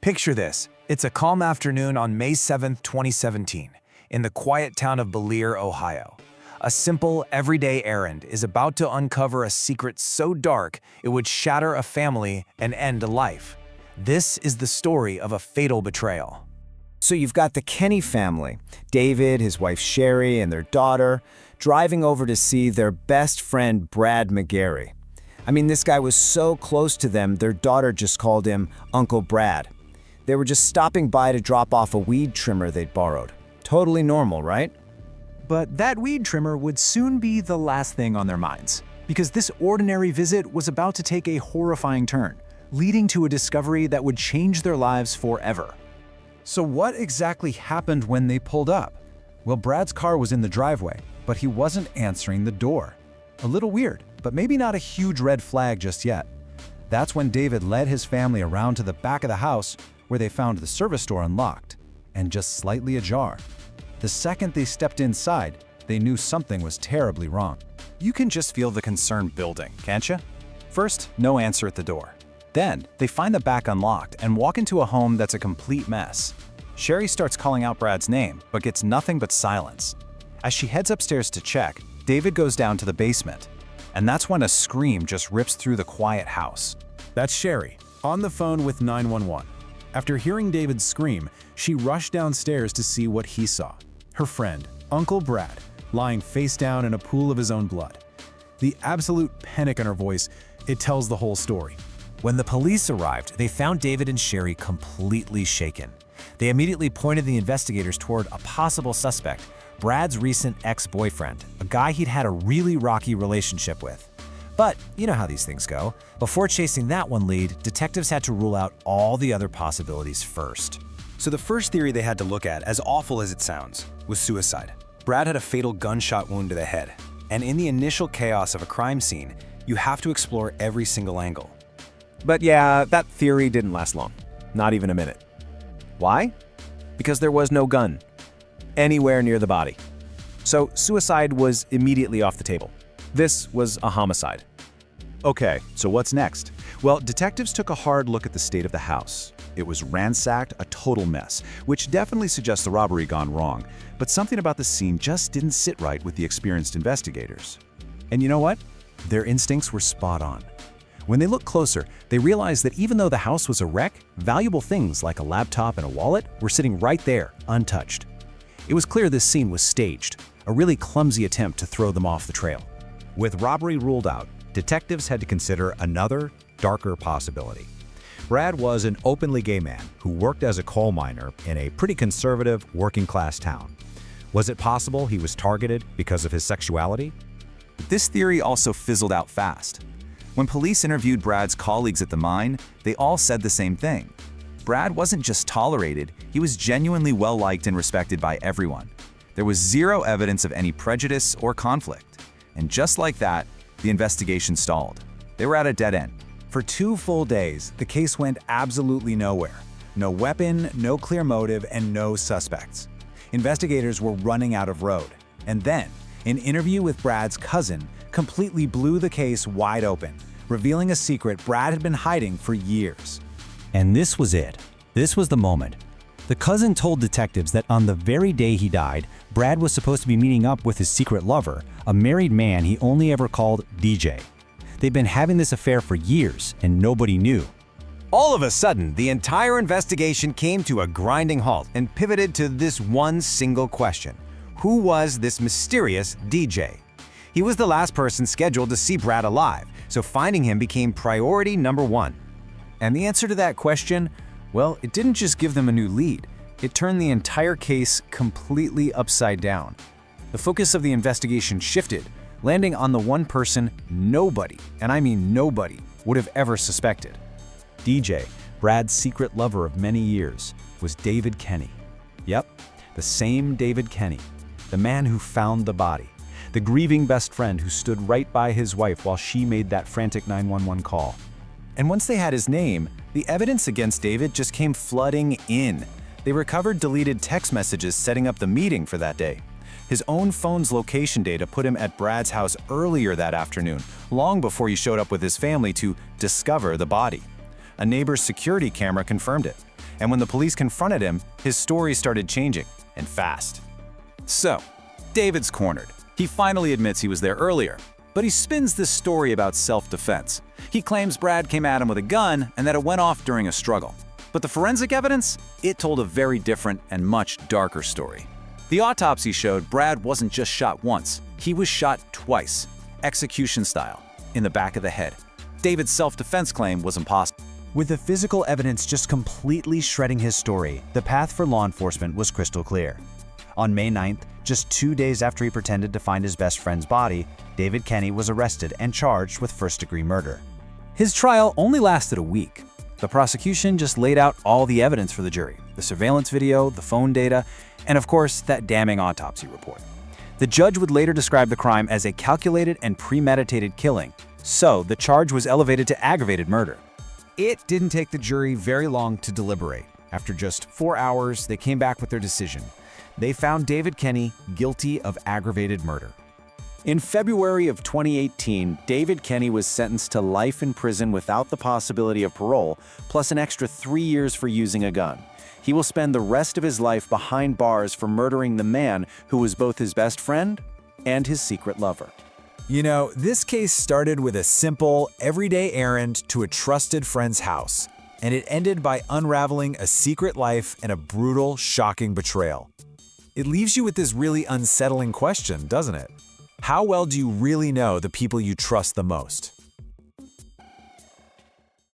Picture this. It's a calm afternoon on May 7, 2017, in the quiet town of Bealier, Ohio. A simple, everyday errand is about to uncover a secret so dark it would shatter a family and end a life. This is the story of a fatal betrayal. So you've got the Kenny family, David, his wife Sherry, and their daughter, driving over to see their best friend Brad McGarry. I mean, this guy was so close to them, their daughter just called him Uncle Brad. They were just stopping by to drop off a weed trimmer they'd borrowed. Totally normal, right? But that weed trimmer would soon be the last thing on their minds, because this ordinary visit was about to take a horrifying turn, leading to a discovery that would change their lives forever. So what exactly happened when they pulled up? Well, Brad's car was in the driveway, but he wasn't answering the door. A little weird, but maybe not a huge red flag just yet. That's when David led his family around to the back of the house, where they found the service door unlocked and just slightly ajar. The second they stepped inside, they knew something was terribly wrong. You can just feel the concern building, can't you? First, no answer at the door. Then, they find the back unlocked and walk into a home that's a complete mess. Sherry starts calling out Brad's name, but gets nothing but silence. As she heads upstairs to check, David goes down to the basement. And that's when a scream just rips through the quiet house. That's Sherry, on the phone with 911. After hearing David's scream, she rushed downstairs to see what he saw. Her friend, Uncle Brad, lying face down in a pool of his own blood. The absolute panic in her voice, it tells the whole story. When the police arrived, they found David and Sherry completely shaken. They immediately pointed the investigators toward a possible suspect, Brad's recent ex-boyfriend, a guy he'd had a really rocky relationship with. But you know how these things go. Before chasing that one lead, detectives had to rule out all the other possibilities first. So the first theory they had to look at, as awful as it sounds, was suicide. Brad had a fatal gunshot wound to the head. And in the initial chaos of a crime scene, you have to explore every single angle. But yeah, that theory didn't last long. Not even a minute. Why? Because there was no gun anywhere near the body. So suicide was immediately off the table. This was a homicide. Okay, so what's next? Well, detectives took a hard look at the state of the house. It was ransacked, a total mess, which definitely suggests the robbery gone wrong, but something about the scene just didn't sit right with the experienced investigators. And you know what? Their instincts were spot on. When they looked closer, they realized that even though the house was a wreck, valuable things like a laptop and a wallet were sitting right there, untouched. It was clear this scene was staged, a really clumsy attempt to throw them off the trail. With robbery ruled out, detectives had to consider another, darker possibility. Brad was an openly gay man who worked as a coal miner in a pretty conservative, working-class town. Was it possible he was targeted because of his sexuality? This theory also fizzled out fast. When police interviewed Brad's colleagues at the mine, they all said the same thing. Brad wasn't just tolerated, he was genuinely well-liked and respected by everyone. There was zero evidence of any prejudice or conflict. And just like that, the investigation stalled. They were at a dead end. For 2 full days, the case went absolutely nowhere. No weapon, no clear motive, and no suspects. Investigators were running out of road. And then, an interview with Brad's cousin completely blew the case wide open, revealing a secret Brad had been hiding for years. And this was it. This was the moment. The cousin told detectives that on the very day he died, Brad was supposed to be meeting up with his secret lover, a married man he only ever called DJ. They'd been having this affair for years, and nobody knew. All of a sudden, the entire investigation came to a grinding halt and pivoted to this one single question. Who was this mysterious DJ? He was the last person scheduled to see Brad alive, so finding him became priority number 1. And the answer to that question, well, it didn't just give them a new lead. It turned the entire case completely upside down. The focus of the investigation shifted, landing on the one person nobody, and I mean nobody, would have ever suspected. DJ, Brad's secret lover of many years, was David Kenny. Yep, the same David Kenny, the man who found the body, the grieving best friend who stood right by his wife while she made that frantic 911 call. And once they had his name, the evidence against David just came flooding in. They recovered deleted text messages setting up the meeting for that day. His own phone's location data put him at Brad's house earlier that afternoon, long before he showed up with his family to discover the body. A neighbor's security camera confirmed it. And when the police confronted him, his story started changing, and fast. So, David's cornered. He finally admits he was there earlier, but he spins this story about self-defense. He claims Brad came at him with a gun and that it went off during a struggle. But the forensic evidence? It told a very different and much darker story. The autopsy showed Brad wasn't just shot once, he was shot twice, execution style, in the back of the head. David's self-defense claim was impossible. With the physical evidence just completely shredding his story, the path for law enforcement was crystal clear. On May 9th, just 2 days after he pretended to find his best friend's body, David Kenny was arrested and charged with first-degree murder. His trial only lasted a week. The prosecution just laid out all the evidence for the jury: the surveillance video, the phone data, and of course, that damning autopsy report. The judge would later describe the crime as a calculated and premeditated killing, so the charge was elevated to aggravated murder. It didn't take the jury very long to deliberate. After just 4 hours, they came back with their decision. They found David Kenny guilty of aggravated murder. In February of 2018, David Kenny was sentenced to life in prison without the possibility of parole, plus an extra 3 years for using a gun. He will spend the rest of his life behind bars for murdering the man who was both his best friend and his secret lover. You know, this case started with a simple, everyday errand to a trusted friend's house, and it ended by unraveling a secret life and a brutal, shocking betrayal. It leaves you with this really unsettling question, doesn't it? How well do you really know the people you trust the most?